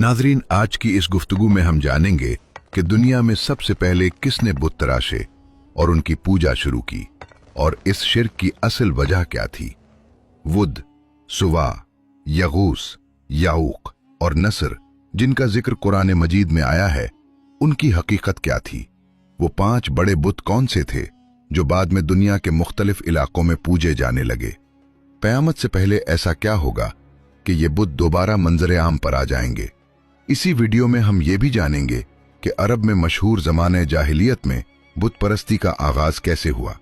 नाज़रीन, आज की इस गुफ्तगू में हम जानेंगे कि दुनिया में सबसे पहले किसने बुत तराशे और उनकी पूजा शुरू की और इस शिर्क की असल वजह क्या थी। वुद, सुवा, यगूस, याऊक और नसर जिनका जिक्र कुरान मजीद में आया है, उनकी हकीकत क्या थी। वो 5 बड़े बुत कौन से थे जो बाद में दुनिया के मुख्तलिफ इलाकों में पूजे जाने लगे। क़यामत से पहले ऐसा क्या होगा कि ये बुत दोबारा मंजर आम पर आ जाएंगे। इसी वीडियो में हम ये भी जानेंगे कि अरब में मशहूर ज़माने जाहिलियत में बुत परस्ती का आगाज कैसे हुआ,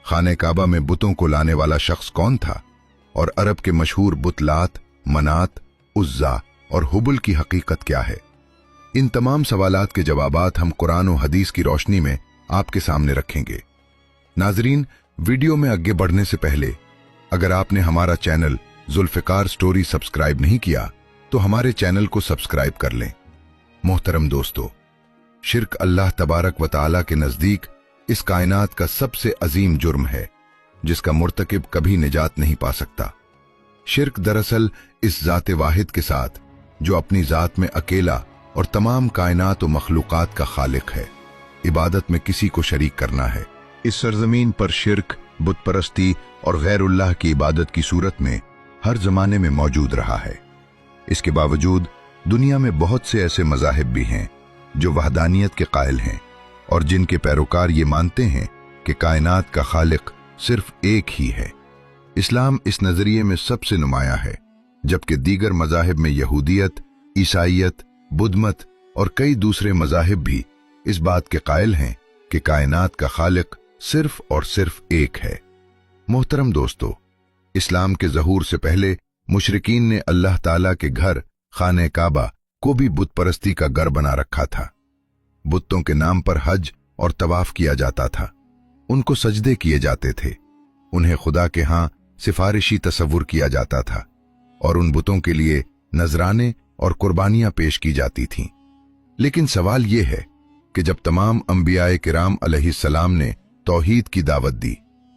खाने काबा में बुतों को लाने वाला शख्स कौन था और अरब के मशहूर बुत लात, मनात, उज्जा और हुबुल की हकीकत क्या है। इन तमाम सवालात के जवाबात हम कुरान और हदीस की रोशनी में आपके सामने रखेंगे। नाजरीन, वीडियो में आगे बढ़ने से पहले अगर आपने हमारा चैनल जुल्फ़िकार स्टोरी सब्सक्राइब नहीं किया तो हमारे चैनल को सब्सक्राइब कर लें। मोहतरम दोस्तों, शिर्क अल्लाह तबारक व तआला के नजदीक इस कायनात का सबसे अजीम जुर्म है जिसका मुर्तकिब कभी निजात नहीं पा सकता। शिर्क दरअसल इस ज़ात वाहिद के साथ जो अपनी ज़ात में अकेला और तमाम कायनात व मखलूक़ात का खालिक है, इबादत में किसी को शरीक करना है। इस सरजमीन पर शिर्क, बुत परस्ती और गैरुल्लाह की इबादत की सूरत में हर जमाने में मौजूद रहा है। इसके बावजूद दुनिया में बहुत से ऐसे मज़ाहिब भी हैं जो वहदानियत के कायल हैं और जिनके पैरोकार ये मानते हैं कि कायनात का खालिक सिर्फ एक ही है। इस्लाम इस नजरिए में सबसे नुमाया है, जबकि दीगर मज़ाहिब में यहूदियत, ईसाइयत, बुद्धमत और कई दूसरे मज़ाहिब भी इस बात के कायल हैं कि कायनात का खालिक सिर्फ और सिर्फ एक है। मोहतरम दोस्तों, इस्लाम के ज़हूर से पहले मुशरिकीन ने अल्लाह ताला के घर खाने काबा को भी बुत परस्ती का घर बना रखा था। बुतों के नाम पर हज और तवाफ किया जाता था, उनको सजदे किए जाते थे, उन्हें खुदा के हां सिफारिशी तसव्वुर किया जाता था और उन बुतों के लिए नजराने और कुर्बानियां पेश की जाती थीं। लेकिन सवाल यह है कि जब तमाम अंबियाए किराम अलैहिस्सलाम ने तौहीद की दावत दी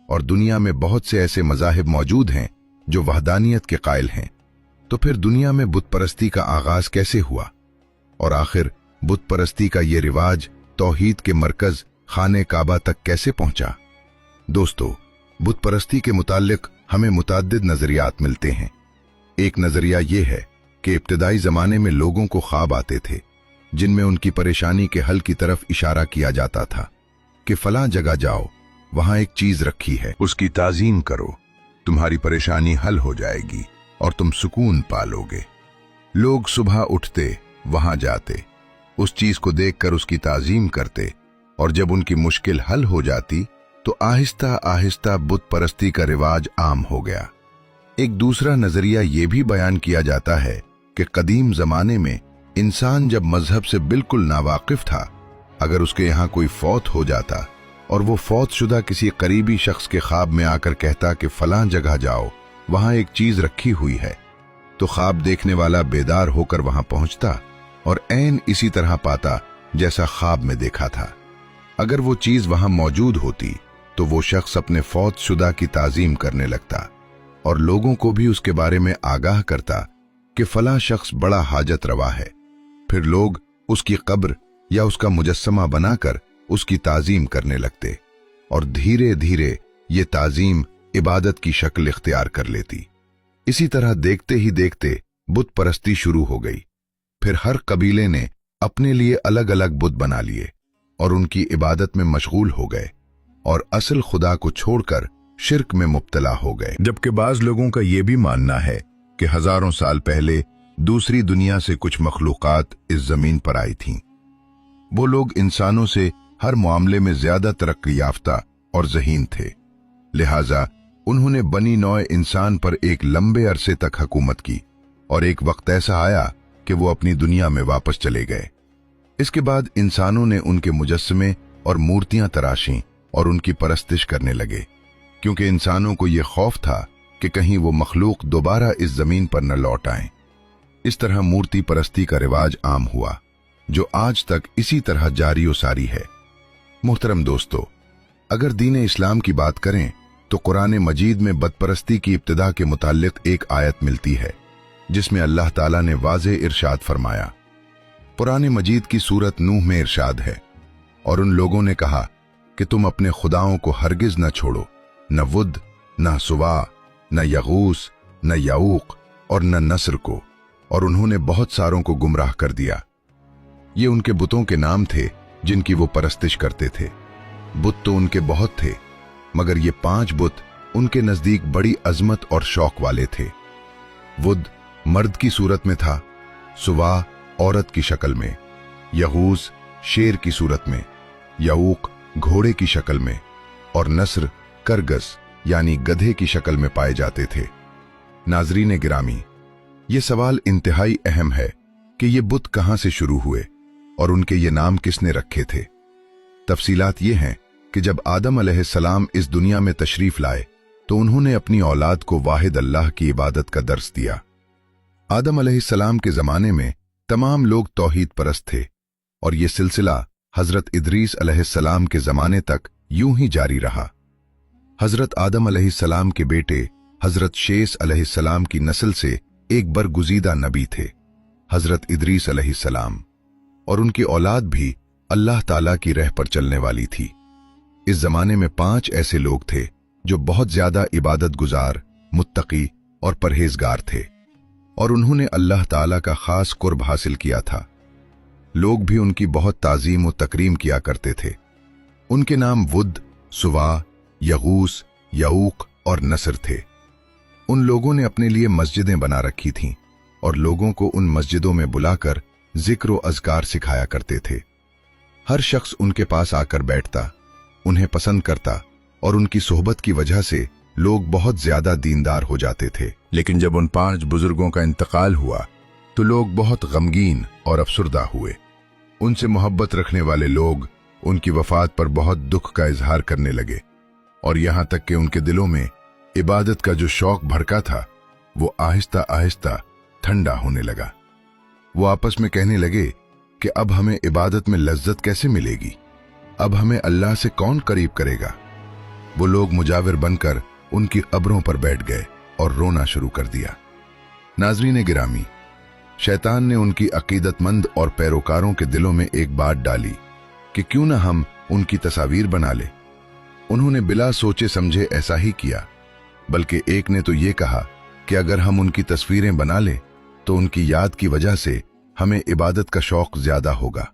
और दुनिया में बहुत से ऐसे मज़ाहिब मौजूद हैं जो वहदानियत के कायल हैं, तो फिर दुनिया में बुत परस्ती का आगाज कैसे हुआ और आखिर बुत परस्ती का ये रिवाज तौहीद के मरकज खाने काबा तक कैसे पहुंचा। दोस्तों, बुत परस्ती के मुताल्लिक हमें मुताद्दिद नजरियात मिलते हैं। एक नजरिया ये है कि इब्तिदाई जमाने में लोगों को ख्वाब आते थे जिनमें उनकी परेशानी के हल की तरफ इशारा किया जाता था कि फलां जगह जाओ, वहां एक चीज रखी है, उसकी ताजीम करो, तुम्हारी परेशानी हल हो जाएगी और तुम सुकून पालोगे। लोग सुबह उठते, वहां जाते, उस चीज को देखकर उसकी ताजीम करते और जब उनकी मुश्किल हल हो जाती तो आहिस्ता आहिस्ता बुत परस्ती का रिवाज आम हो गया। एक दूसरा नजरिया यह भी बयान किया जाता है कि कदीम जमाने में इंसान जब मजहब से बिल्कुल नावाकिफ था, अगर उसके यहाँ कोई फौत हो जाता और वो फौत शुदा किसी करीबी शख्स के ख्वाब में आकर कहता कि फलां जगह जाओ, वहां एक चीज रखी हुई है, तो ख्वाब देखने वाला बेदार होकर वहां पहुंचता और ऐन इसी तरह पाता जैसा ख्वाब में देखा था। अगर वो चीज वहां मौजूद होती तो वो शख्स अपने फौत शुदा की ताजीम करने लगता और लोगों को भी उसके बारे में आगाह करता कि फलां शख्स बड़ा हाजत रवा है। फिर लोग उसकी कब्र या उसका मुजस्समा बनाकर उसकी ताजीम करने लगते और धीरे धीरे ये ताजीम इबादत की शक्ल इख्तियार कर लेती। इसी तरह देखते ही देखते बुत परस्ती शुरू हो गई। फिर हर कबीले ने अपने लिए अलग अलग बुत बना लिए और उनकी इबादत में मशगूल हो गए और असल खुदा को छोड़कर शिर्क में मुब्तला हो गए। जबकि बाज लोगों का यह भी मानना है कि हजारों साल पहले दूसरी दुनिया से कुछ मखलूकात इस जमीन पर आई थीं। वो लोग इंसानों से हर मामले में ज्यादा तरक्की याफ्ता और ज़हीन थे, लिहाजा उन्होंने बनी नौ इंसान पर एक लंबे अरसे तक हुकूमत की और एक वक्त ऐसा आया कि वो अपनी दुनिया में वापस चले गए। इसके बाद इंसानों ने उनके मुजस्समे और मूर्तियां तराशीं और उनकी परस्तिश करने लगे, क्योंकि इंसानों को ये खौफ था कि कहीं वो मखलूक दोबारा इस जमीन पर न लौट आएं। इस तरह मूर्ति परस्ती का रिवाज आम हुआ जो आज तक इसी तरह जारी व सारी है। मोहतरम दोस्तों, अगर दीन इस्लाम की बात करें तो कुरान मजीद में बदपरस्ती की इब्तिदा के मुताल्लिक एक आयत मिलती है जिसमें अल्लाह ताला ने वाज़ेह इरशाद फरमाया पुराने मजीद की सूरत नूह में इरशाद है, और उन लोगों ने कहा कि तुम अपने खुदाओं को हरगिज न छोड़ो, न वुद, न सुवा, न यगूस, न याऊक और न नस्र को, और उन्होंने बहुत सारों को गुमराह कर दिया। ये उनके बुतों के नाम थे जिनकी वो परस्तिश करते थे। बुत तो उनके बहुत थे, मगर ये 5 बुत उनके नजदीक बड़ी अजमत और शौक वाले थे। वुद मर्द की सूरत में था, सुवा औरत की शक्ल में, यगूस शेर की सूरत में, याऊक घोड़े की शक्ल में, और नस्र करगस यानी गधे की शक्ल में पाए जाते थे। नाजरीन गिरामी, ये सवाल इंतहाई अहम है कि ये बुत कहां से शुरू हुए और उनके ये नाम किसने रखे थे। तफसीलात ये हैं कि जब आदम अलैहिस्सलाम इस दुनिया में तशरीफ लाए तो उन्होंने अपनी औलाद को वाहिद अल्लाह की इबादत का दर्स दिया। आदम अलैहिस्सलाम के जमाने में तमाम लोग तौहीद परस्त थे और ये सिलसिला हजरत इदरीस अलैहिस्सलाम के जमाने तक यूं ही जारी रहा। हजरत आदम अलैहिस्सलाम के बेटे हजरत शेस अलैहिस्सलाम की नस्ल से एक बरगुजीदा नबी थे हजरत इदरीस अलैहिस्सलाम, और उनकी औलाद भी अल्लाह ताला की राह पर चलने वाली थी। इस जमाने में 5 ऐसे लोग थे जो बहुत ज्यादा इबादत गुजार, मुत्तकी और परहेजगार थे, और उन्होंने अल्लाह ताला का खास कुर्ब हासिल किया था। लोग भी उनकी बहुत ताजीम और तकरीम किया करते थे। उनके नाम वुद, सुवा, यगूस, याऊक और नसर थे। उन लोगों ने अपने लिए मस्जिदें बना रखी थीं और लोगों को उन मस्जिदों में बुलाकर जिक्र व अज़कार सिखाया करते थे। हर शख्स उनके पास आकर बैठता, उन्हें पसंद करता, और उनकी सोहबत की वजह से लोग बहुत ज्यादा दीनदार हो जाते थे। लेकिन जब उन 5 बुजुर्गों का इंतकाल हुआ तो लोग बहुत गमगीन और अफसुर्दा हुए। उनसे मोहब्बत रखने वाले लोग उनकी वफात पर बहुत दुख का इजहार करने लगे, और यहां तक कि उनके दिलों में इबादत का जो शौक भड़का था वो आहिस्ता आहिस्ता ठंडा होने लगा। वो आपस में कहने लगे कि अब हमें इबादत में लज्जत कैसे मिलेगी, अब हमें अल्लाह से कौन करीब करेगा। वो लोग मुजाविर बनकर उनकी कब्रों पर बैठ गए और रोना शुरू कर दिया। नाजरीन गिरामी, शैतान ने उनकी अकीदतमंद और पैरोकारों के दिलों में एक बात डाली कि क्यों ना हम उनकी तस्वीर बना ले। उन्होंने बिला सोचे समझे ऐसा ही किया, बल्कि एक ने तो ये कहा कि अगर हम उनकी तस्वीरें बना ले तो उनकी याद की वजह से हमें इबादत का शौक ज्यादा होगा।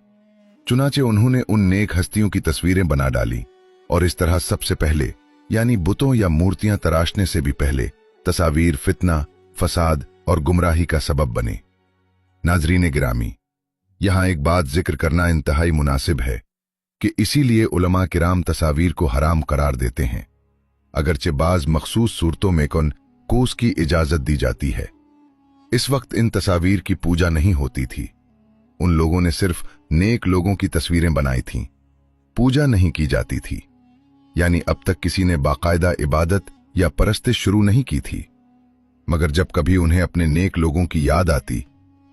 चुनाचे उन्होंने उन नेक हस्तियों की तस्वीरें बना डाली, और इस तरह सबसे पहले यानी बुतों या मूर्तियां तराशने से भी पहले तस्वीर फितना, फसाद और गुमराही का सबब बने। नाजरीन गिरामी, यहां एक बात जिक्र करना इंतहाई मुनासिब है कि इसीलिए उलमा किराम तस्वीर को हराम करार देते हैं, अगरचे बाज मखसूस सूरतों में कूस की इजाजत दी जाती है। इस वक्त इन तस्वीर की पूजा नहीं होती थी। उन लोगों ने सिर्फ नेक लोगों की तस्वीरें बनाई थीं, पूजा नहीं की जाती थी। यानी अब तक किसी ने बाकायदा इबादत या परस्तिश शुरू नहीं की थी, मगर जब कभी उन्हें अपने नेक लोगों की याद आती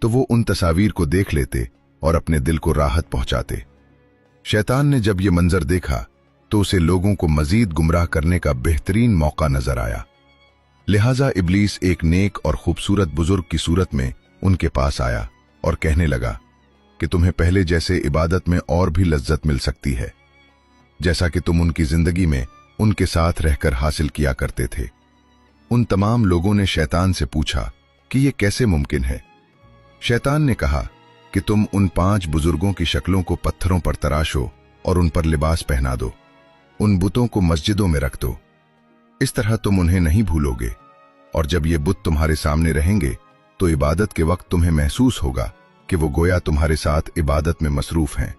तो वो उन तस्वीर को देख लेते और अपने दिल को राहत पहुंचाते। शैतान ने जब ये मंजर देखा तो उसे लोगों को मजीद गुमराह करने का बेहतरीन मौका नजर आया। लिहाजा इब्लीस एक नेक और खूबसूरत बुजुर्ग की सूरत में उनके पास आया और कहने लगा कि तुम्हें पहले जैसे इबादत में और भी लज्जत मिल सकती है, जैसा कि तुम उनकी जिंदगी में उनके साथ रहकर हासिल किया करते थे। उन तमाम लोगों ने शैतान से पूछा कि यह कैसे मुमकिन है। शैतान ने कहा कि तुम उन 5 बुजुर्गों की शक्लों को पत्थरों पर तराशो और उन पर लिबास पहना दो, उन बुतों को मस्जिदों में रख दो। इस तरह तुम उन्हें नहीं भूलोगे, और जब ये बुत तुम्हारे सामने रहेंगे तो इबादत के वक्त तुम्हें महसूस होगा कि वो गोया तुम्हारे साथ इबादत में मसरूफ हैं।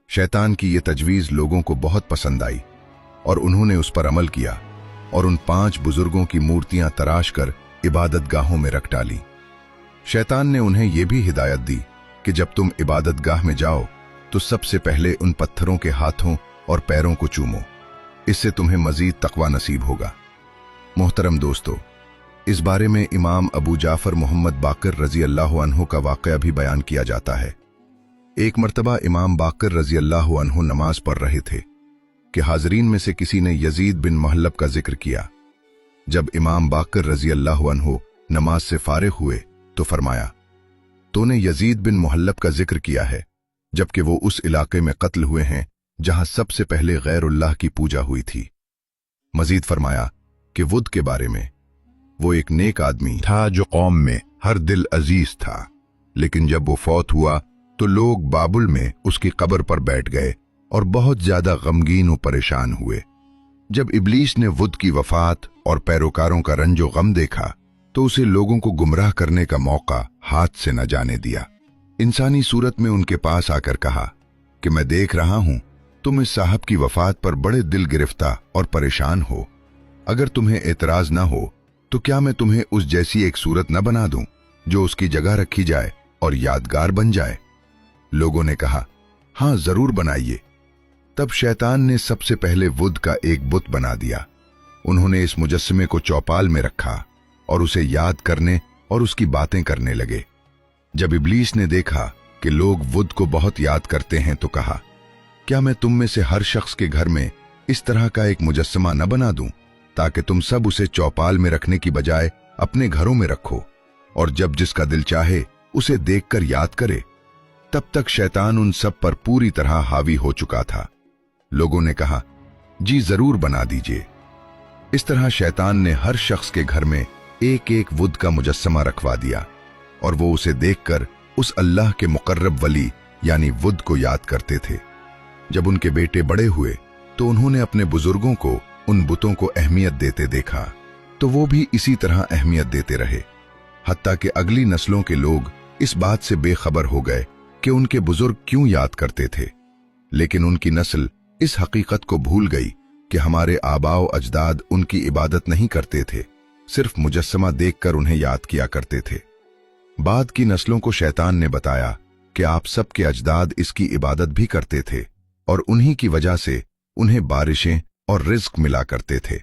शैतान की ये तजवीज लोगों को बहुत पसंद आई और उन्होंने उस पर अमल किया और उन 5 बुजुर्गों की मूर्तियां तराश कर इबादत गाहों में रख डाली। शैतान ने उन्हें यह भी हिदायत दी कि जब तुम इबादत गाह में जाओ तो सबसे पहले उन पत्थरों के हाथों और पैरों को चूमो, इससे तुम्हें मजीद तकवा नसीब होगा। मोहतरम दोस्तों, इस बारे में इमाम अबू जाफर मोहम्मद बाकर रजी अल्लाह अन्हु का वाक़या भी बयान किया जाता है। एक मर्तबा इमाम बाकर रजी अल्लाह अन्हु नमाज पढ़ रहे थे कि हाजरीन में से किसी ने यजीद बिन महलब का जिक्र किया। जब इमाम बाकर रजी अल्लाह अन्हु नमाज से फारिग हुए तो फरमाया, तो ने यजीद बिन मुहल्लब का जिक्र किया है, जबकि वो उस इलाके में कत्ल हुए हैं जहां सबसे पहले गैरुल्लाह की पूजा हुई थी। मजीद फरमाया कि वुद के बारे में, वो एक नेक आदमी था जो कौम में हर दिल अजीज था, लेकिन जब वो फौत हुआ तो लोग बाबुल में उसकी कब्र पर बैठ गए और बहुत ज्यादा गमगीन और परेशान हुए। जब इब्लीस ने वुद की वफात और पैरोकारों का रंजो गम देखा तो उसे लोगों को गुमराह करने का मौका हाथ से न जाने दिया। इंसानी सूरत में उनके पास आकर कहा कि मैं देख रहा हूं तुम इस साहब की वफात पर बड़े दिल गिरफ्ता और परेशान हो। अगर तुम्हें एतराज न हो तो क्या मैं तुम्हें उस जैसी एक सूरत न बना दूं जो उसकी जगह रखी जाए और यादगार बन जाए। लोगों ने कहा, हां जरूर बनाइए। तब शैतान ने सबसे पहले वुद का एक बुत बना दिया। उन्होंने इस मुजस्समे को चौपाल में रखा और उसे याद करने और उसकी बातें करने लगे। जब इब्लीस ने देखा कि लोग वुद को बहुत याद करते हैं तो कहा, क्या मैं तुम में से हर शख्स के घर में इस तरह का एक मुजस्समा न बना दूं ताकि तुम सब उसे चौपाल में रखने की बजाय अपने घरों में रखो और जब जिसका दिल चाहे उसे देखकर याद करे। तब तक शैतान उन सब पर पूरी तरह हावी हो चुका था। लोगों ने कहा, जी जरूर बना दीजिए। इस तरह शैतान ने हर शख्स के घर में एक एक वुद का मुजस्समा रखवा दिया और वो उसे देखकर उस अल्लाह के मुकर्रब वली यानी वुद को याद करते थे। जब उनके बेटे बड़े हुए तो उन्होंने अपने बुजुर्गों को उन बुतों को अहमियत देते देखा तो वो भी इसी तरह अहमियत देते रहे, हत्ता कि अगली नस्लों के लोग इस बात से बेखबर हो गए कि उनके बुजुर्ग क्यों याद करते थे। लेकिन उनकी नस्ल इस हकीकत को भूल गई कि हमारे आबाओ अजदाद उनकी इबादत नहीं करते थे, सिर्फ मुजस्समा देखकर उन्हें याद किया करते थे। बाद की नस्लों को शैतान ने बताया कि आप सबके अजदाद इसकी इबादत भी करते थे और उन्हीं की वजह से उन्हें बारिशें और रिज्क मिला करते थे।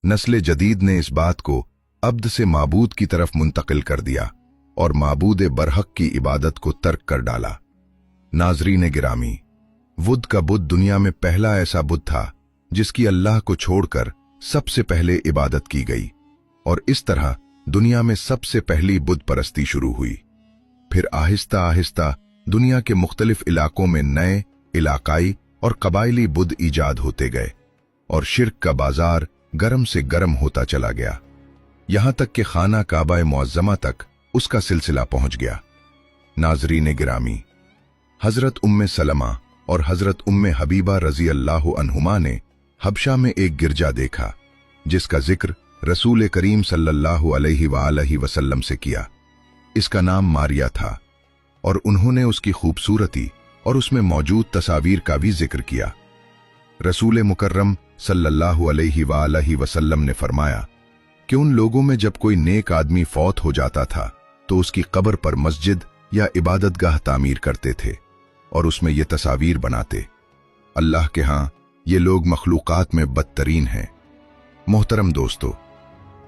नस्ल जदीद ने इस बात को अब्द से माबूद की तरफ मुंतकिल कर दिया और माबूद बरहक की इबादत को तर्क कर डाला। नाजरीन गिरामी, वुद का बुत दुनिया में पहला ऐसा बुत था जिसकी अल्लाह को छोड़कर सबसे पहले इबादत की गई और इस तरह दुनिया में सबसे पहली बुत परस्ती शुरू हुई। फिर आहिस्ता आहिस्ता दुनिया के मुख्तलिफ इलाकों में नए इलाकाई और कबायली बुत ईजाद होते गए और शिर्क का बाजार गरम से गरम होता चला गया, यहां तक कि खाना काबा मुअज्जमा तक उसका सिलसिला पहुंच गया। नाजरीन गिरामी, हजरत उम्मे सलमा और हजरत उम्मे हबीबा रजी अल्लाह अन्हुमा ने हबशा में एक गिरजा देखा जिसका जिक्र रसूल करीम सल्लल्लाहु अलैहि वसल्लम से किया। इसका नाम मारिया था और उन्होंने उसकी खूबसूरती और उसमें मौजूद तस्वीर का भी जिक्र किया। रसूल मुकर्रम सल्लल्लाहु अलैहि वसल्लम ने फरमाया कि उन लोगों में जब कोई नेक आदमी फौत हो जाता था तो उसकी कब्र पर मस्जिद या इबादतगाह तामीर करते थे और उसमें ये तस्वीर बनाते। अल्लाह के हां ये लोग मखलूकात में बदतरीन हैं। मोहतरम दोस्तों,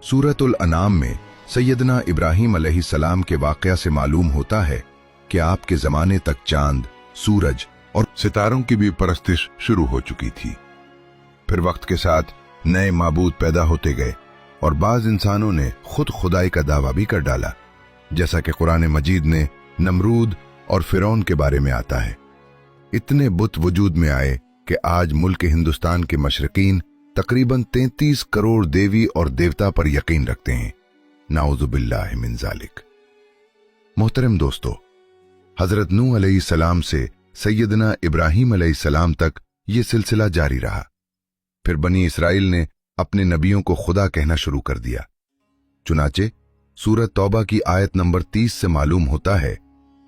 सूरतुल अनाम में सैयदना इब्राहीम अलैहिस्सलाम के वाक़या से मालूम होता है कि आपके ज़माने तक चांद, सूरज और सितारों की भी परस्तिश शुरू हो चुकी थी। फिर वक्त के साथ नए माबूद पैदा होते गए और बाज़ इंसानों ने खुद खुदाई का दावा भी कर डाला, जैसा कि कुरान मजीद ने नमरूद और फिरौन के बारे में आता है। इतने बुत वजूद में आए कि आज मुल्क हिंदुस्तान के मशरकीन तकरीबन 33 करोड़ देवी और देवता पर यकीन रखते हैं। नाउज़ुबिल्लाहि मिन ज़ालिक। मोहतरम दोस्तों, हजरत नूह अलैहिस्सलाम से सैयदना इब्राहीम अलैहिस्सलाम तक ये सिलसिला जारी रहा। फिर बनी इसराइल ने अपने नबियों को खुदा कहना शुरू कर दिया। चुनाचे सूरत तौबा की आयत नंबर 30 से मालूम होता है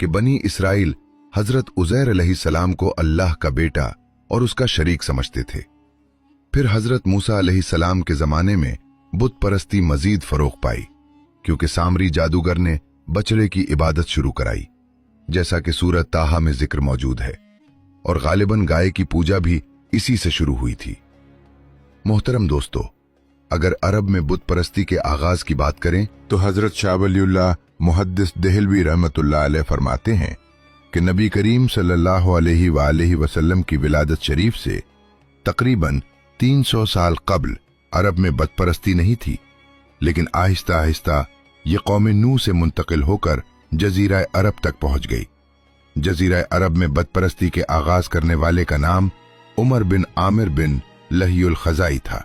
कि बनी इसराइल हजरत उज़ैर अलैहिस्सलाम को अल्लाह का बेटा और उसका शरीक समझते थे। फिर हजरत मूसा अलैहिस्सलाम के जमाने में बुत परस्ती मजीद फरोग पाई, क्योंकि सामरी जादूगर ने बछड़े की इबादत शुरू कराई, जैसा कि सूरत ताहा में जिक्र मौजूद है, और गालिबन गाय की पूजा भी इसी से शुरू हुई थी। मोहतरम दोस्तों, अगर अरब में बुत परस्ती के आगाज की बात करें तो हजरत शाह वलीउल्लाह मुहद्दिस देहलवी रहमतुल्लाह अलैह फरमाते हैं कि नबी करीम सल्लल्लाहु अलैहि वसल्लम की विलादत शरीफ से तकरीबन 300 साल कब्ल अरब में बत परस्ती नहीं थी, लेकिन आहिस्ता आहिस्ता ये कौम नूह से मुंतकिल होकर जजीरा अरब तक पहुंच गई। जजीरा अरब में बदपरस्ती के आगाज करने वाले का नाम उमर बिन आमिर बिन लहीउल खज़ाई था।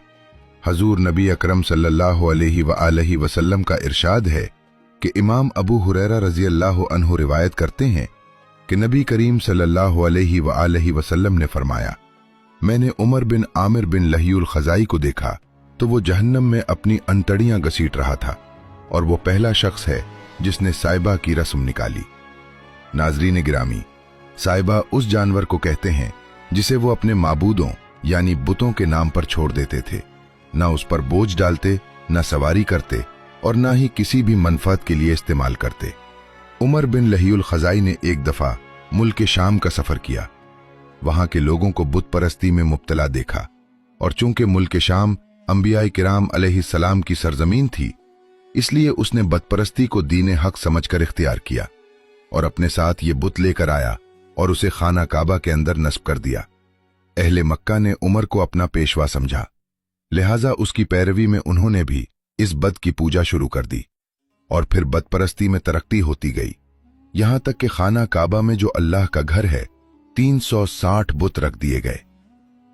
हजूर नबी अकरम सल्लल्लाहु अलैहि वसल्लम का इरशाद है कि इमाम अबू हुरैरा रजी अल्लाह अन्हु रिवायत करते हैं कि नबी करीम सल्लल्लाहु अलैहि वसल्लम ने फरमाया, मैंने उमर बिन आमिर बिन लहीउल खज़ाई को देखा तो वो जहन्नम में अपनी अंतड़ियां घसीट रहा था और वो पहला शख्स है जिसने साइबा की रस्म निकाली। नाजरीन गिरामी, साइबा उस जानवर को कहते हैं जिसे वो अपने माबूदों यानी बुतों के नाम पर छोड़ देते थे। ना उस पर बोझ डालते, ना सवारी करते और ना ही किसी भी मनफात के लिए इस्तेमाल करते। उमर बिन लहीउल खज़ाई ने एक दफा मुल्क शाम का सफर किया। वहां के लोगों को बुत परस्ती में मुब्तला देखा और चूंकि मुल्क शाम अंबिया किराम अलैहिस्सलाम की सरजमीन थी, इसलिए उसने बदपरस्ती को दीन हक समझकर इख्तियार किया और अपने साथ ये बुत लेकर आया और उसे खाना काबा के अंदर नस्ब कर दिया। अहले मक्का ने उमर को अपना पेशवा समझा, लिहाजा उसकी पैरवी में उन्होंने भी इस बद की पूजा शुरू कर दी और फिर बदपरस्ती में तरक्की होती गई, यहां तक कि खाना काबा में जो अल्लाह का घर है 360 बुत रख दिए गए।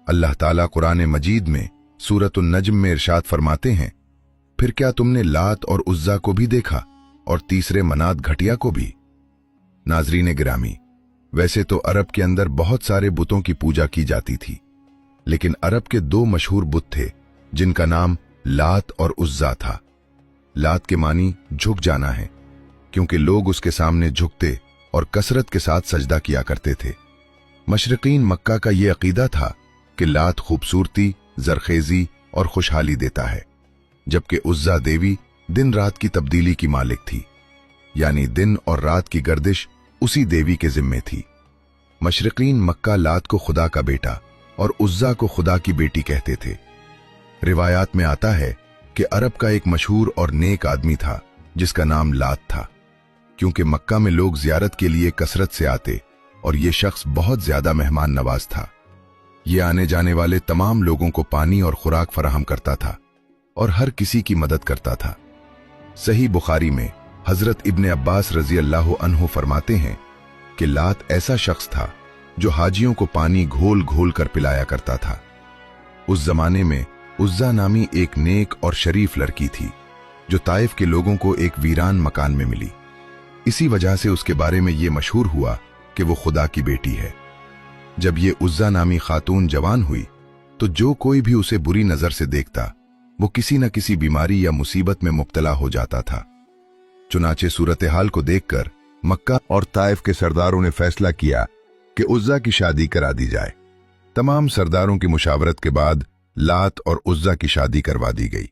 अल्लाह ताला कुरान मजीद में सूरतुन नज्म में इरशाद फरमाते हैं, फिर क्या तुमने लात और उज्जा को भी देखा और तीसरे मनात घटिया को भी। नाजरीन गिरामी, वैसे तो अरब के अंदर बहुत सारे बुतों की पूजा की जाती थी, लेकिन अरब के दो मशहूर बुत थे जिनका नाम लात और उज्जा था। लात के मानी झुक जाना है, क्योंकि लोग उसके सामने झुकते और कसरत के साथ सजदा किया करते थे। मशरिकीन मक्का का यह अकीदा था कि लात खूबसूरती, जरखेजी और खुशहाली देता है, जबकि उज्जा देवी दिन रात की तब्दीली की मालिक थी, यानी दिन और रात की गर्दिश उसी देवी के जिम्मे थी। मशरिकीन मक्का लात को खुदा का बेटा और उज्जा को खुदा की बेटी कहते थे। रिवायात में आता है कि अरब का एक मशहूर और नेक आदमी था जिसका नाम लात था, क्योंकि मक्का में लोग जियारत के लिए कसरत से आते और ये शख्स बहुत ज्यादा मेहमान नवाज था। ये आने जाने वाले तमाम लोगों को पानी और खुराक फराहम करता था और हर किसी की मदद करता था। सही बुखारी में हजरत इब्ने अब्बास रजी अल्लाह अन्हु फरमाते हैं कि लात ऐसा शख्स था जो हाजियों को पानी घोल घोल कर पिलाया करता था। उस जमाने में उज्जा नामी एक नेक और शरीफ लड़की थी जो ताइफ के लोगों को एक वीरान मकान में मिली। इसी वजह से उसके बारे में यह मशहूर हुआ कि वो खुदा की बेटी है। जब ये उज्जा नामी खातून जवान हुई तो जो कोई भी उसे बुरी नजर से देखता वो किसी न किसी बीमारी या मुसीबत में मुब्तला हो जाता था। चुनाचे सूरत हाल को देखकर मक्का और ताइफ के सरदारों ने फैसला किया कि उज्जा की शादी करा दी जाए। तमाम सरदारों की मुशावरत के बाद लात और उज्जा की शादी करवा दी गई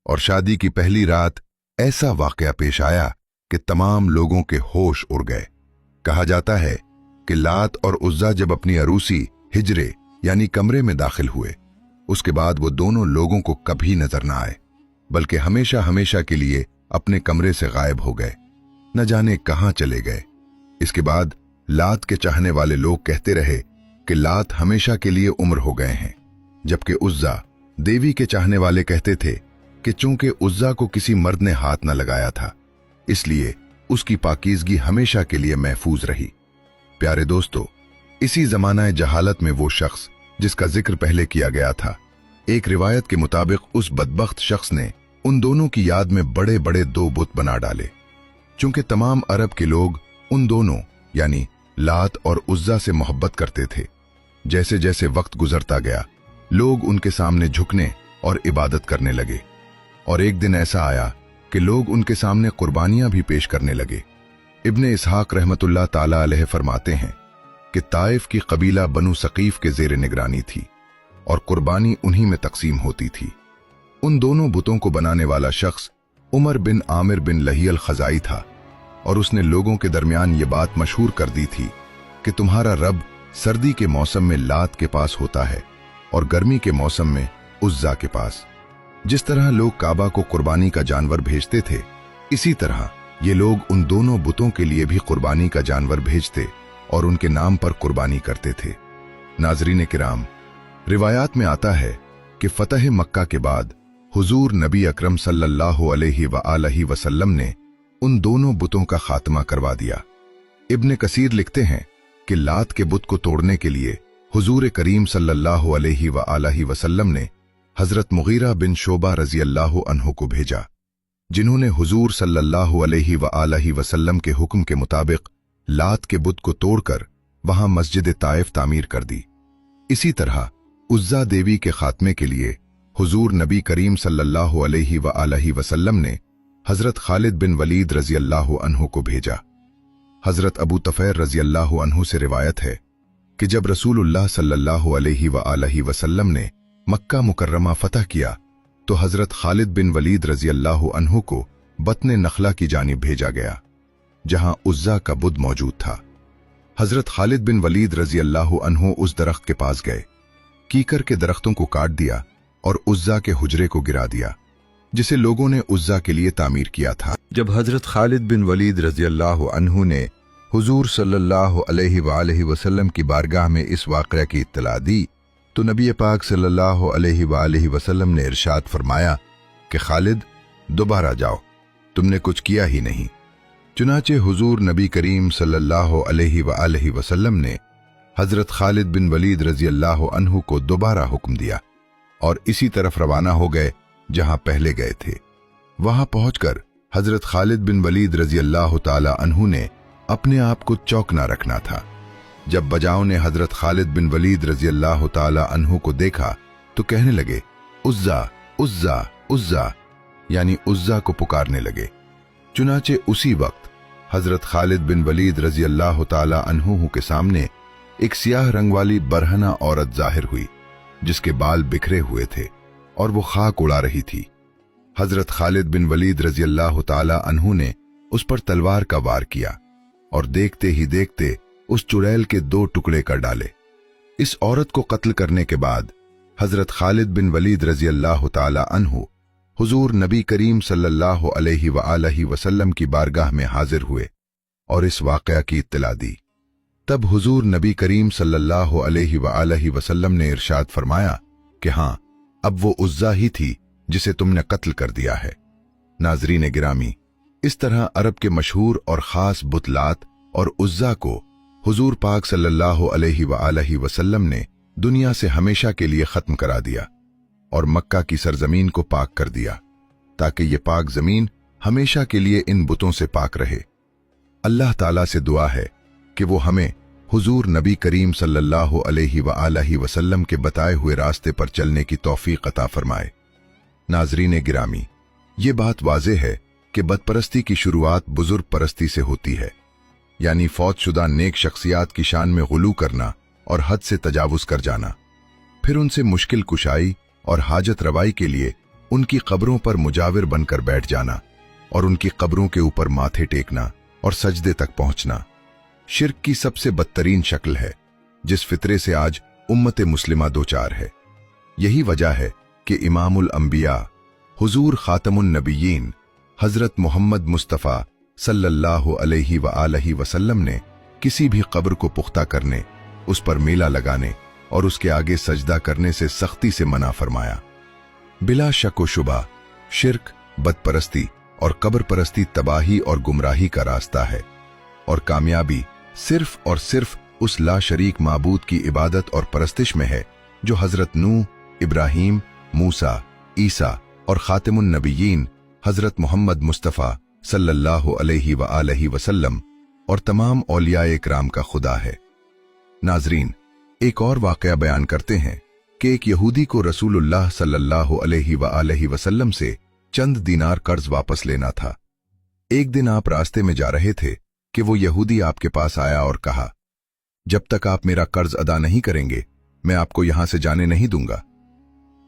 और शादी की पहली रात ऐसा वाकया पेश आया कि तमाम लोगों के होश उड़ गए। कहा जाता है कि लात और उज्जा जब अपनी अरूसी हिजरे यानी कमरे में दाखिल हुए, उसके बाद वो दोनों लोगों को कभी नजर न आए, बल्कि हमेशा हमेशा के लिए अपने कमरे से गायब हो गए, न जाने कहां चले गए। इसके बाद लात के चाहने वाले लोग कहते रहे कि लात हमेशा के लिए उम्र हो गए हैं, जबकि उज्जा देवी के चाहने वाले कहते थे कि चूंकि उज्जा को किसी मर्द ने हाथ न लगाया था, इसलिए उसकी पाकीज़गी हमेशा के लिए महफूज रही। प्यारे दोस्तों, इसी जमाना जहालत में वो शख्स जिसका जिक्र पहले किया गया था, एक रिवायत के मुताबिक उस बदबख्त शख्स ने उन दोनों की याद में बड़े बड़े दो बुत बना डाले। चूंकि तमाम अरब के लोग उन दोनों यानी लात और उज्जा से मोहब्बत करते थे, जैसे जैसे वक्त गुजरता गया लोग उनके सामने झुकने और इबादत करने लगे और एक दिन ऐसा आया कि लोग उनके सामने कुर्बानियां भी पेश करने लगे। इब्ने इसहाक रहमतुल्लाह ताला अलैह फरमाते हैं कि ताइफ की कबीला बनु सकीफ के जेर निगरानी थी और कुर्बानी उन्हीं में तकसीम होती थी। उन दोनों बुतों को बनाने वाला शख्स उमर बिन आमिर बिन लहीउल खज़ाई था और उसने लोगों के दरमियान ये बात मशहूर कर दी थी कि तुम्हारा रब सर्दी के मौसम में लात के पास होता है और गर्मी के मौसम में उज्जा के पास। जिस तरह लोग काबा को कुर्बानी का जानवर भेजते थे, इसी तरह ये लोग उन दोनों बुतों के लिए भी कुर्बानी का जानवर भेजते और उनके नाम पर कुर्बानी करते थे। नाजरीन किराम, रिवायात में आता है कि फतह मक्का के बाद हुजूर नबी अकरम सल्लल्लाहु अलैहि वसल्लम ने उन दोनों बुतों का खात्मा करवा दिया। इब्न कसीर लिखते हैं कि लात के बुत को तोड़ने के लिए हुजूर करीम सल्लल्लाहु अलैहि वसल्लम ने हजरत मुगीरा बिन शोबा रजी अल्लाह अन्हु को भेजा, जिन्होंने हुजूर सल्लल्लाहु अलैहि वसल्लम के हुक्म के मुताबिक लात के बुत को तोड़कर वहां मस्जिद ताइफ तामीर कर दी। इसी तरह उज्जा देवी के खात्मे के लिए हुजूर नबी करीम सल्लल्लाहु अलैहि वसल्लम ने हजरत खालिद बिन वलीद रजी अल्लाह अन्हु को भेजा। हजरत अबू तफैर रजी अल्लाह अन्हु से रिवायत है कि जब रसूलुल्लाह सल्लल्लाहु अलैहि वसल्लम ने मक्का मुकर्रमा फतह किया तो हजरत खालिद बिन वलीद रजी अल्लाह अन्हु को बतने नखला की जानिब भेजा गया, जहां उज्जा का बुत मौजूद था। हजरत खालिद बिन वलीद रजी अल्लाह अन्हु उस दरख्त के पास गए, कीकर के दरख्तों को काट दिया और उज्जा के हुजरे को गिरा दिया, जिसे लोगों ने उज्जा के लिए तामीर किया था। जब हजरत खालिद बिन वलीद रजी अल्लाह अन्हु ने हुजूर सल्लल्लाहु अलैहि वसल्लम की बारगाह में इस वाक़या की इत्तला दी तो नबी पाक सल्लल्लाहु अलैहि वसल्लम ने इरशाद फरमाया कि खालिद दोबारा जाओ, तुमने कुछ किया ही नहीं। चुनाचे हुजूर नबी करीम सल्लल्लाहु अलैहि वसल्लम ने हजरत खालिद बिन वलीद रजी अल्लाह अन्हु को दोबारा हुक्म दिया और इसी तरफ रवाना हो गए जहां पहले गए थे। वहां पहुंचकर हजरत खालिद बिन वलीद रजी अल्लाह ताला अन्हु ने अपने आप को चौकना रखना था। जब बजाओं ने हजरत खालिद बिन वलीद रजी अल्लाह ताला अन्हु को देखा तो कहने लगे, उज्जा उज्जा उज्जा, यानी उज्जा को पुकारने लगे। चुनाचे उसी वक्त हजरत खालिद बिन वलीद रजी अल्लाह ताला अन्हु के सामने एक सियाह रंग वाली बरहना औरत जाहिर हुई, जिसके बाल बिखरे हुए थे और वो खाक उड़ा रही थी। हजरत खालिद बिन वलीद रजी अल्लाह ताला अन्हु ने उस पर तलवार का वार किया और देखते ही देखते उस चुड़ैल के 2 टुकड़े कर डाले। इस औरत को कत्ल करने के बाद हजरत खालिद बिन वलीद रजी अल्लाह ताला अन्हु हुजूर नबी करीम सल्लल्लाहु अलैहि वसल्लम की बारगाह में हाजिर हुए और इस वाक़या की इत्तला दी। तब हुजूर नबी करीम सल्लल्लाहु अलैहि वसल्लम ने इरशाद फरमाया कि हाँ, अब वो उज्जा ही थी जिसे तुमने कत्ल कर दिया है। नाजरीन गिरामी, इस तरह अरब के मशहूर और खास बुत लात और उज्जा को हुजूर पाक सल्लल्लाहु अलैहि वसल्लम ने दुनिया से हमेशा के लिए खत्म करा दिया और मक्का की सरजमीन को पाक कर दिया, ताकि ये पाक जमीन हमेशा के लिए इन बुतों से पाक रहे। अल्लाह ताला से दुआ है कि वो हमें हुजूर नबी करीम सल्लल्लाहु अलैहि वसल्लम के बताए हुए रास्ते पर चलने की तौफीक अता फरमाए। नाजरीन गिरामी, ये बात वाज़ेह है कि बदपरस्ती की शुरुआत बुजुर्ग परस्ती से होती है, यानी फौतशुदा नेक शख्सियात की शान में गुलू करना और हद से तजावुज कर जाना, फिर उनसे मुश्किल कुशाई और हाजत रवाई के लिए उनकी कब्रों पर मुजाविर बनकर बैठ जाना और उनकी कब्रों के ऊपर माथे टेकना और सजदे तक पहुंचना शिर्क की सबसे बदतरीन शक्ल है, जिस फितरे से आज उम्मत मुस्लिमा दो चार है। यही वजह है कि इमामुल अंबिया हुजूर खातमुन नबीयीन हजरत मोहम्मद मुस्तफ़ा सल्लल्लाहु अलैहि वसल्लम ने किसी भी कब्र को पुख्ता करने, उस पर मेला लगाने और उसके आगे सजदा करने से सख्ती से मना फरमाया। बिला शक व शुबा शिर्क, बदपरस्ती और कब्र परस्ती तबाही और गुमराही का रास्ता है और कामयाबी सिर्फ और सिर्फ उस ला शरीक माबूद की इबादत और परस्तिश में है जो हजरत नूह, इब्राहीम, मूसा, ईसा और खातिमुन नबीयीन हजरत मोहम्मद मुस्तफ़ा सल्लल्लाहु अलैहि वसल्लम और तमाम औलियाए इकराम का खुदा है। नाजरीन, एक और वाक़या बयान करते हैं कि एक यहूदी को रसूलुल्लाह सल्लल्लाहु अलैहि वसल्लम से चंद दीनार कर्ज वापस लेना था। एक दिन आप रास्ते में जा रहे थे कि वो यहूदी आपके पास आया और कहा, जब तक आप मेरा कर्ज अदा नहीं करेंगे मैं आपको यहां से जाने नहीं दूंगा।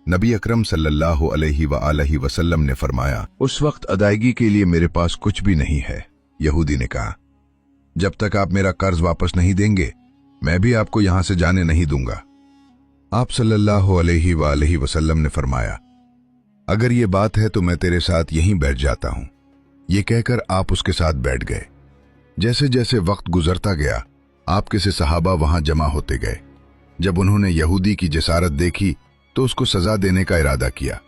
नबी अकरम सल्लल्लाहु अलैहि वसल्लम ने फरमाया, उस वक्त अदायगी के लिए मेरे पास कुछ भी नहीं है। यहूदी ने कहा, जब तक आप मेरा कर्ज वापस नहीं देंगे मैं भी आपको यहां से जाने नहीं दूंगा। आप सल्लल्लाहु अलैहि वसल्लम ने फरमाया, अगर ये बात है तो मैं तेरे साथ यहीं बैठ जाता हूं। ये कहकर आप उसके साथ बैठ गए। जैसे जैसे वक्त गुजरता गया आपके से सहाबा वहां जमा होते गए। जब उन्होंने यहूदी की जसारत देखी तो उसको सजा देने का इरादा किया,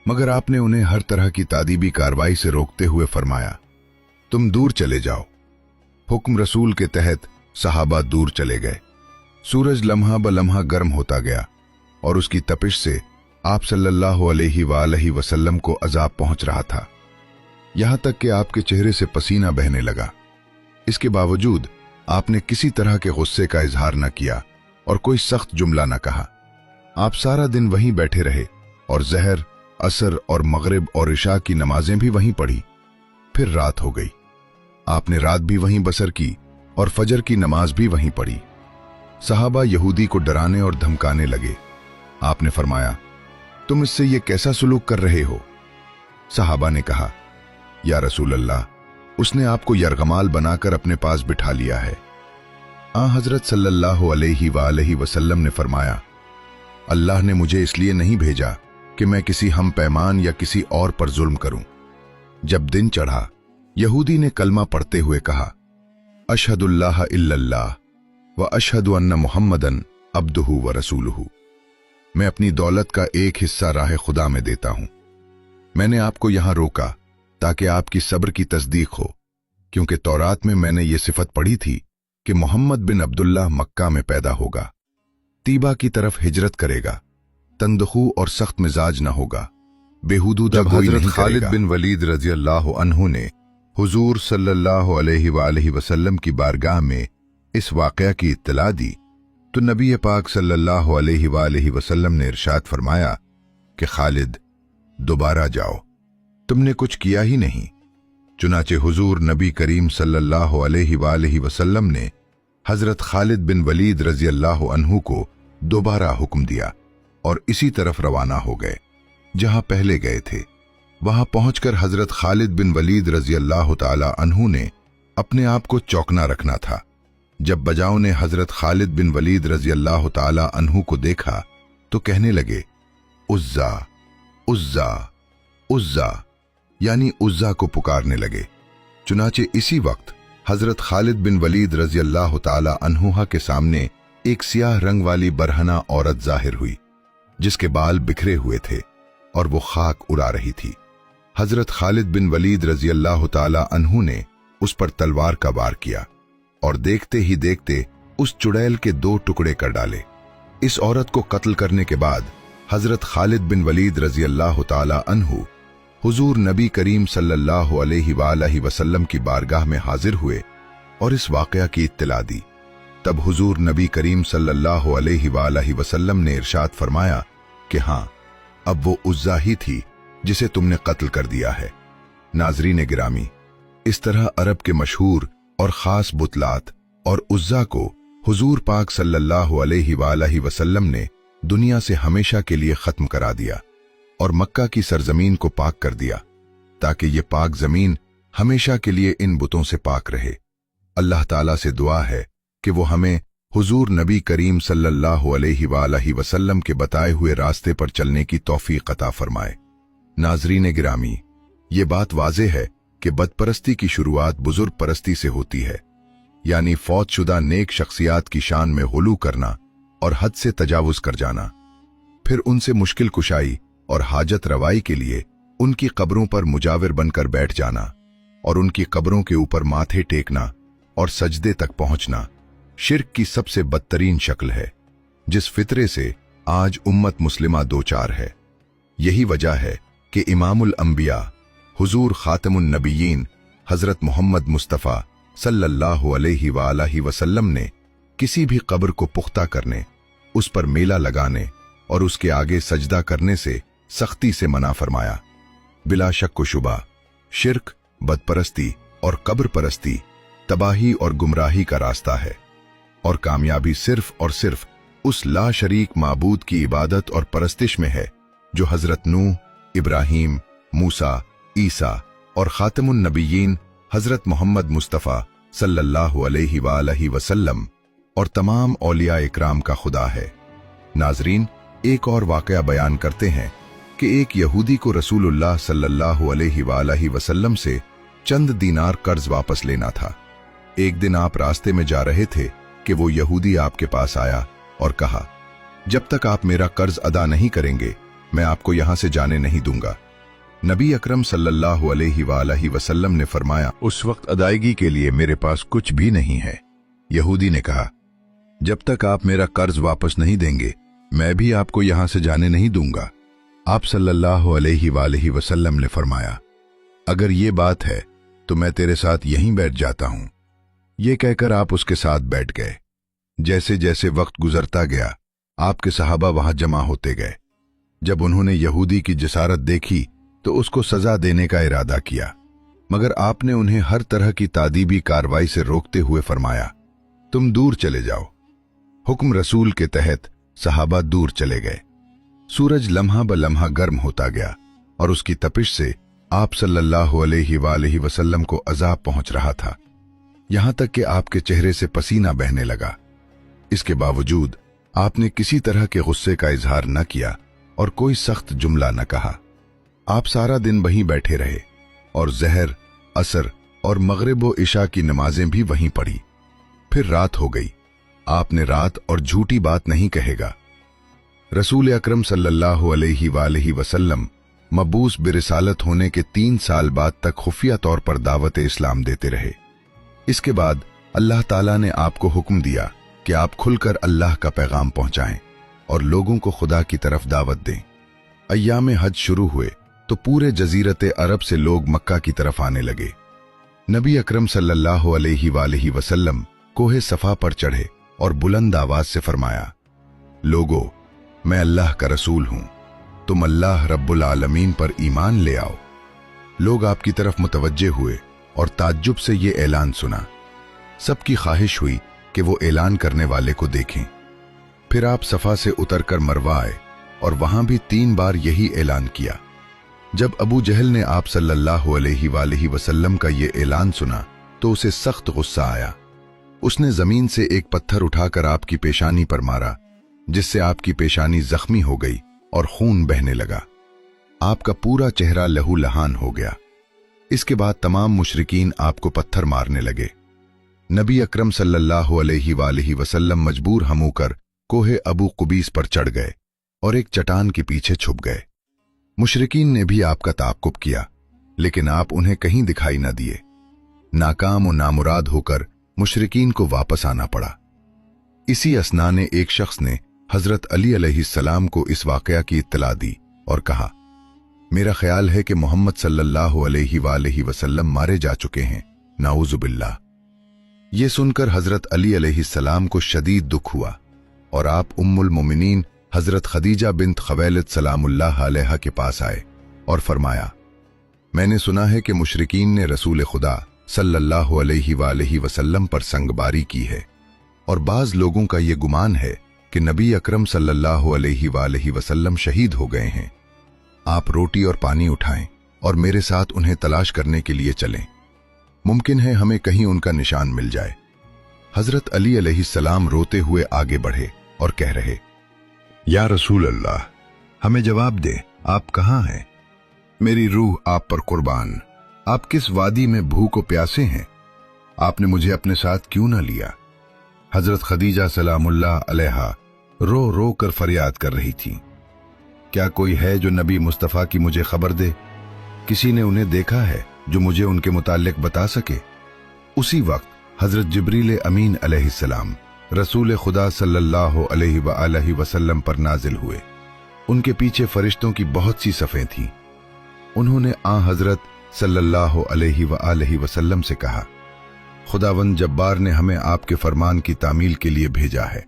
मगर आपने उन्हें हर तरह की तादीबी कार्रवाई से रोकते हुए फरमाया, तुम दूर चले जाओ। हुक्म रसूल के तहत सहाबा दूर चले गए। सूरज लम्हा ब लम्हा गर्म होता गया और उसकी तपिश से आप सल्लल्लाहु अलैहि वसल्लम को अजाब पहुंच रहा था, यहां तक कि आपके चेहरे से पसीना बहने लगा। इसके बावजूद आपने किसी तरह के गुस्से का इजहार न किया और कोई सख्त जुमला न कहा। आप सारा दिन वहीं बैठे रहे और ज़हर, असर और मगरिब और इशा की नमाजें भी वहीं पढ़ी। फिर रात हो गई। आपने रात भी वहीं बसर की और फजर की नमाज भी वहीं पढ़ी। सहाबा यहूदी को डराने और धमकाने लगे। आपने फरमाया, तुम इससे ये कैसा सुलूक कर रहे हो? सहाबा ने कहा, या रसूल अल्लाह, उसने आपको यरगमाल बनाकर अपने पास बिठा लिया है। हजरत सल्लल्लाहु अलैहि वसल्लम ने फरमाया, अल्लाह ने मुझे इसलिए नहीं भेजा कि मैं किसी हम पैमान या किसी और पर जुल्म करूं। जब दिन चढ़ा, यहूदी ने कलमा पढ़ते हुए कहा, अशहदुल्लाह इल्लल्लाह व अशहदु अन्ना मुहम्मदन अब्दुहु व रसूलुहु। मैं अपनी दौलत का एक हिस्सा राह खुदा में देता हूं। मैंने आपको यहां रोका ताकि आपकी सब्र की तस्दीक हो, क्योंकि तौरात में मैंने ये सिफत पढ़ी थी कि मोहम्मद बिन अब्दुल्लाह मक्का में पैदा होगा, तीबा की तरफ हिजरत करेगा, तंदखू और सख्त मिजाज न होगा, बेहुदूदा कोई नहीं करेगा। खालिद बिन वलीद रजी अल्लाह अन्हु ने हुजूर सल्लल्लाहु अलैहि वसल्लम की बारगाह में इस वाक़या की इत्तला दी तो नबी पाक सल्लल्लाहु अलैहि वसल्लम ने इरशाद फरमाया कि खालिद, दोबारा जाओ, तुमने कुछ किया ही नहीं। चुनाचे हुजूर नबी करीम सल्लल्लाहु अलैहि वसल्लम ने हजरत खालिद बिन वलीद रजी अल्लाह अन्हु को दोबारा हुक्म दिया और इसी तरफ रवाना हो गए जहां पहले गए थे। वहां पहुंचकर हजरत खालिद बिन वलीद रजी अल्लाह ताला अन्हु ने अपने आप को चौकना रखना था। जब बजाओ ने हजरत खालिद बिन वलीद रजी अल्लाह ताला अन्हु को देखा तो कहने लगे, उज्जा उज्जा उज्जा, यानी उज्जा को पुकारने लगे। चुनाचे इसी वक्त हजरत खालिद बिन वलीद रजी अल्लाह ताला अन्हुहा के सामने एक सियाह रंग वाली बरहना औरत जाहिर हुई, जिसके बाल बिखरे हुए थे और वो खाक उड़ा रही थी। हजरत खालिद बिन वलीद रजी अल्लाह ताला अन्हु ने उस पर तलवार का वार किया और देखते ही देखते उस चुड़ैल के 2 टुकड़े कर डाले। इस औरत को कत्ल करने के बाद हजरत खालिद बिन वलीद रजी अल्लाह ताला अन्हु हुजूर नबी करीम सल्लल्लाहु अलैहि वसल्लम की बारगाह में हाजिर हुए और इस वाक़या की इत्तला दी। तब हुजूर नबी करीम सल्लल्लाहु अलैहि वसल्लम ने इरशाद फरमाया कि हाँ, अब वो उज्जा ही थी जिसे तुमने कत्ल कर दिया है। नाजरीन गिरामी, इस तरह अरब के मशहूर और खास बुतलात और उज्जा को हुजूर पाक सल्लल्लाहु अलैहि वसल्लम ने दुनिया से हमेशा के लिए खत्म करा दिया और मक्का की सरजमीन को पाक कर दिया, ताकि ये पाक जमीन हमेशा के लिए इन बुतों से पाक रहे। अल्लाह ताला से दुआ है कि वो हमें हुजूर नबी करीम सल्लल्लाहु अलैहि वसल्लम के बताए हुए रास्ते पर चलने की तौफीक अता फरमाए। नाजरीन गिरामी, ये बात वाज़ेह है कि बदपरस्ती की शुरुआत बुजुर्ग परस्ती से होती है, यानी फौतशुदा नेक शख्सियात की शान में गुलू करना और हद से तजावुज कर जाना, फिर उनसे मुश्किल कुशाई और हाजत रवाई के लिए उनकी कब्रों पर मुजाविर बनकर बैठ जाना और उनकी कब्रों के ऊपर माथे टेकना और सजदे तक पहुंचना शिर्क की सबसे बदतरीन शक्ल है, जिस फितरे से आज उम्मत मुस्लिमा दो चार है। यही वजह है कि इमामुल अंबिया हुजूर खातमुन नबीयीन हजरत मोहम्मद मुस्तफ़ा सल्लल्लाहु अलैहि वसल्लम ने किसी भी कब्र को पुख्ता करने, उस पर मेला लगाने और उसके आगे सजदा करने से सख्ती से मना फरमाया। बिला शक व शुबा शिर्क, बदपरस्ती और कब्र परस्ती तबाही और गुमराही का रास्ता है और कामयाबी सिर्फ और सिर्फ उस ला शरीक माबूद की इबादत और परस्तिश में है जो हजरत नूह, इब्राहीम, मूसा, ईसा और खातमुन नबीयीन हजरत मोहम्मद मुस्तफ़ा सल्लल्लाहु अलैहि वसल्लम और तमाम औलिया इकराम का खुदा है। नाजरीन, एक और वाक़या बयान करते हैं कि एक यहूदी को रसूलुल्लाह सल्लल्लाहु अलैहि वसल्लम से चंद दीनार कर्ज वापस लेना था। एक दिन आप रास्ते में जा रहे थे कि वो यहूदी आपके पास आया और कहा, जब तक आप मेरा कर्ज अदा नहीं करेंगे मैं आपको यहां से जाने नहीं दूंगा। नबी अकरम सल्लल्लाहु अलैहि वसल्लम ने फरमाया, उस वक्त अदायगी के लिए मेरे पास कुछ भी नहीं है। यहूदी ने कहा, जब तक आप मेरा कर्ज वापस नहीं देंगे मैं भी आपको यहां से जाने नहीं दूंगा। आप सल्लल्लाहु अलैहि वसल्लम ने फरमाया, अगर ये बात है तो मैं तेरे साथ यहीं बैठ जाता हूं। ये कहकर आप उसके साथ बैठ गए। जैसे जैसे वक्त गुजरता गया आपके सहाबा वहां जमा होते गए। जब उन्होंने यहूदी की जसारत देखी तो उसको सजा देने का इरादा किया, मगर आपने उन्हें हर तरह की तादीबी कार्रवाई से रोकते हुए फरमाया, तुम दूर चले जाओ। हुक्म रसूल के तहत सहाबा दूर चले गए। सूरज लम्हा ब लम्हा गर्म होता गया और उसकी तपिश से आप सल्लल्लाहु अलैहि वसल्लम को अजाब पहुंच रहा था, यहां तक कि आपके चेहरे से पसीना बहने लगा। इसके बावजूद आपने किसी तरह के गुस्से का इजहार न किया और कोई सख्त जुमला न कहा। आप सारा दिन वहीं बैठे रहे और ज़हर, असर और मगरिब व इशा की नमाजें भी वहीं पढ़ी। फिर रात हो गई। आपने रात और झूठी बात नहीं कहेगा। रसूल अकरम सल्लल्लाहु अलैहि वसल्लम मबूस बिरिसालत होने के 3 साल बाद तक खुफिया तौर पर दावत इस्लाम देते रहे। इसके बाद अल्लाह ताला ने आपको हुक्म दिया कि आप खुलकर अल्लाह का पैगाम पहुंचाएं और लोगों को खुदा की तरफ दावत दें। अय्याम हज शुरू हुए तो पूरे जजीरत अरब से लोग मक्का की तरफ आने लगे। नबी अकरम सल्लल्लाहु अलैहि वसल्लम कोहे सफा पर चढ़े और बुलंद आवाज से फरमाया, लोगो, मैं अल्लाह का रसूल हूं, तुम अल्लाह रब्बुल आलमीन पर ईमान ले आओ। लोग आपकी तरफ मुतवज्जे हुए और ताज्जुब से ये ऐलान सुना। सबकी ख्वाहिश हुई कि वो ऐलान करने वाले को देखें। फिर आप सफा से उतरकर मरवा आए और वहां भी 3 बार यही ऐलान किया। जब अबू जहल ने आप सल्लल्लाहु अलैहि वसल्लम का ये ऐलान सुना तो उसे सख्त गुस्सा आया। उसने जमीन से एक पत्थर उठाकर आपकी पेशानी पर मारा, जिससे आपकी पेशानी जख्मी हो गई और खून बहने लगा। आपका पूरा चेहरा लहू लहान हो गया। इसके बाद तमाम मुशरिकीन आपको पत्थर मारने लगे। नबी अकरम सल्लल्लाहु अलैहि वसल्लम मजबूर हम होकर कोहे अबू कुबीस पर चढ़ गए और एक चट्टान के पीछे छुप गए। मुशरिकीन ने भी आपका ताक़ुब किया, लेकिन आप उन्हें कहीं दिखाई न दिए। नाकाम और नामुराद होकर मुशरिकीन को वापस आना पड़ा। इसी असना ने एक शख्स ने हजरत अली अलैहिस्सलाम को इस वाकया की इत्तला दी और कहा, मेरा ख्याल है कि मोहम्मद सल्लल्लाहु अलैहि वसल्लम मारे जा चुके हैं, नाऊज़ु बिल्लाह। ये सुनकर हजरत अली अलैहिस्सलाम को शदीद दुख हुआ और आप उम्मुल मोमिनीन हजरत खदीजा बिन्त खवैलद सलामुल्लाह अलैहा के पास आए और फरमाया, मैंने सुना है कि मुशरिकीन ने रसूल खुदा सल्लल्लाहु अलैहि वसल्लम पर संगबारी की है और बाज लोगों का ये गुमान है कि नबी अकरम सल्लल्लाहु अलैहि वसल्लम शहीद हो गए हैं। आप रोटी और पानी उठाएं और मेरे साथ उन्हें तलाश करने के लिए चलें। मुमकिन है हमें कहीं उनका निशान मिल जाए। हजरत अली अलैहिस्सलाम रोते हुए आगे बढ़े और कह रहे, या रसूल अल्लाह, हमें जवाब दे, आप कहाँ हैं? मेरी रूह आप पर कुर्बान। आप किस वादी में भूखों प्यासे हैं? आपने मुझे अपने साथ क्यों न लिया? हजरत खदीजा सलामुल्लाह अलैहा रो रो कर फरियाद कर रही थी, क्या कोई है जो नबी मुस्तफ़ा की मुझे खबर दे? किसी ने उन्हें देखा है जो मुझे उनके मुतालिक बता सके? उसी वक्त हजरत जिब्रील अमीन अलैहिस्सलाम रसूल खुदा सल्लल्लाहु अलैहि वसल्लम पर नाजिल हुए। उनके पीछे फरिश्तों की बहुत सी सफ़ें थीं। उन्होंने हजरत सल्लल्लाहु अलैहि वसल्लम से कहा, खुदावंद जब्बार ने हमें आपके फरमान की तामील के लिए भेजा है।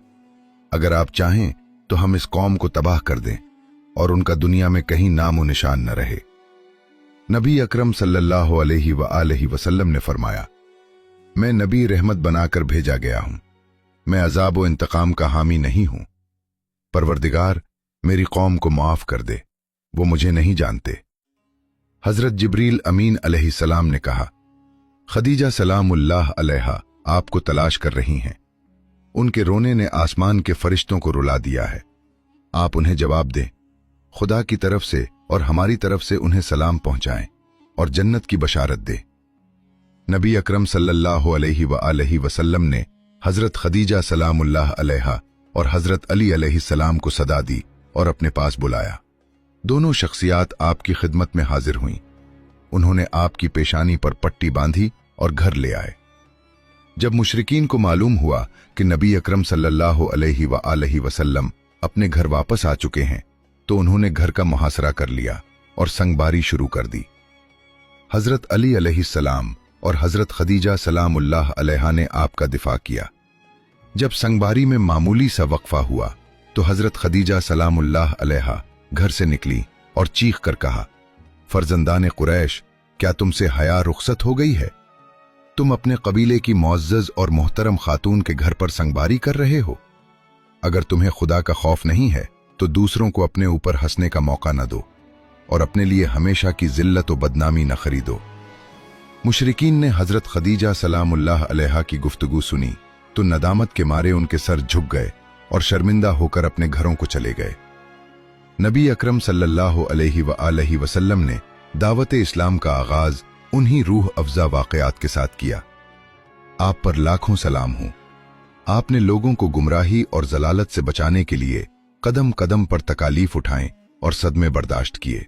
अगर आप चाहें तो हम इस कौम को तबाह कर दें और उनका दुनिया में कहीं नामो निशान न रहे। नबी अकरम सल्लल्लाहु अलैहि वसल्लम ने फरमाया, मैं नबी रहमत बनाकर भेजा गया हूं, मैं अजाब व इंतकाम का हामी नहीं हूं। परवरदिगार मेरी कौम को माफ कर दे, वो मुझे नहीं जानते। हजरत जिब्रील अमीन अलैहिस्सलाम ने कहा, खदीजा सलामुल्लाह अलैहा आपको तलाश कर रही हैं। उनके रोने ने आसमान के फरिश्तों को रुला दिया है। आप उन्हें जवाब दें, खुदा की तरफ से और हमारी तरफ से उन्हें सलाम पहुंचाएं और जन्नत की बशारत दें। नबी अकरम सल्लल्लाहु अलैहि वसल्लम ने हजरत खदीजा सलामुल्लाह अलैहा और हजरत अली अलैहिस्सलाम को सदा दी और अपने पास बुलाया। दोनों शख्सियात आपकी खिदमत में हाजिर हुईं। उन्होंने आपकी पेशानी पर पट्टी बांधी और घर ले आए। जब मुशरिकीन को मालूम हुआ कि नबी अकरम सल्लल्लाहु अलैहि वआलैहि वसल्लम अपने घर वापस आ चुके हैं, तो उन्होंने घर का मुहासरा कर लिया और संगबारी शुरू कर दी। हजरत अली अलैहिस्सलाम और हजरत खदीजा सलामुल्लाह अलैहा ने आपका दिफा किया। जब संगबारी में मामूली सा वक्फा हुआ तो हजरत खदीजा सलामुल्लाह अलैहा घर से निकली और चीख कर कहा, फर्जंदाने कुरैश, क्या तुमसे हया रुखसत हो गई है? तुम अपने कबीले की मुअज़्ज़ज़ और मोहतरम खातून के घर पर संगबारी कर रहे हो। अगर तुम्हें खुदा का खौफ नहीं है तो दूसरों को अपने ऊपर हंसने का मौका न दो और अपने लिए हमेशा की जिल्लत और बदनामी न खरीदो। मुशरिकीन ने हजरत खदीजा सलामुल्लाह अलैहा की गुफ्तगू सुनी तो नदामत के मारे उनके सर झुक गए और शर्मिंदा होकर अपने घरों को चले गए। नबी अकरम सल्लल्लाहु अलैहि वआलैहि वसल्लम ने दावत इस्लाम का आगाज उन्हीं रूह अफजा वाक़यात के साथ किया। आप पर लाखों सलाम हो। आपने लोगों को गुमराही और जलालत से बचाने के लिए कदम कदम पर तकालीफ उठाएं और सदमे बर्दाश्त किए।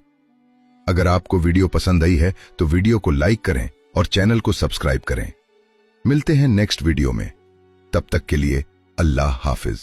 अगर आपको वीडियो पसंद आई है तो वीडियो को लाइक करें और चैनल को सब्सक्राइब करें। मिलते हैं नेक्स्ट वीडियो में। तब तक के लिए अल्लाह हाफिज।